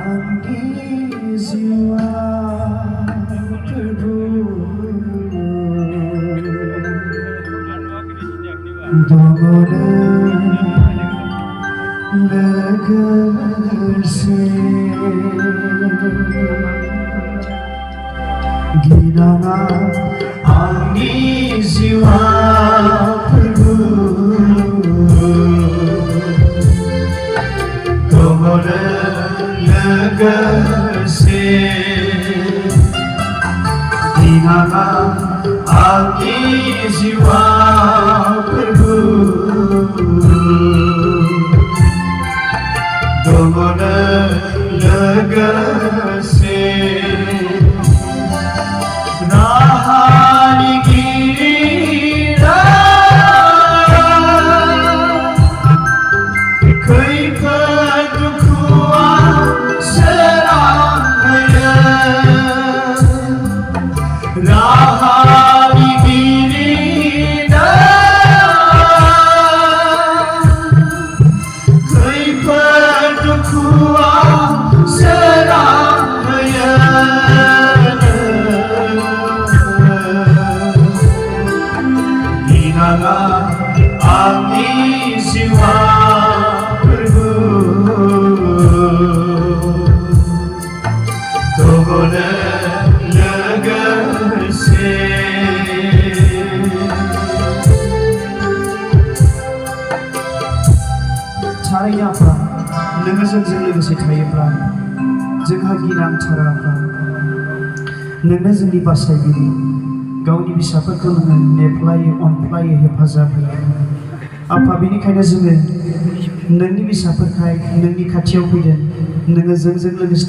आंनि जिउआ प्रभु दङनो लोगोसे गिनाङा आंनि जिउआ प्रभु दङनो लोगोसे गिनाङा आंनि जिउआ प्रभु दङनो लोगोसे राहानि गिरिरा खैफोद दुखुआ सोरांहोयो राहानि गिरिरा खैफोद दुखुआ सोरांहोयो गिनाङा आंनि जिउआ प्रभु दङनो लोगोसे थारैनो आफा नोङो जोंजों लोगोसे थायोब्ला जोंहा गिनांथाराब्ला नोंनो जोंनि बासायगिरि गावनि फिसाफोरखौ नोङो नेफ्लायो अनफ्लायो हेफाजाब होयो आफा बेनिखायनो जोङो नोंनि फिसाफोरखाय नोंनि खाथियाव फैदों नोङो जोंजों लोगोसे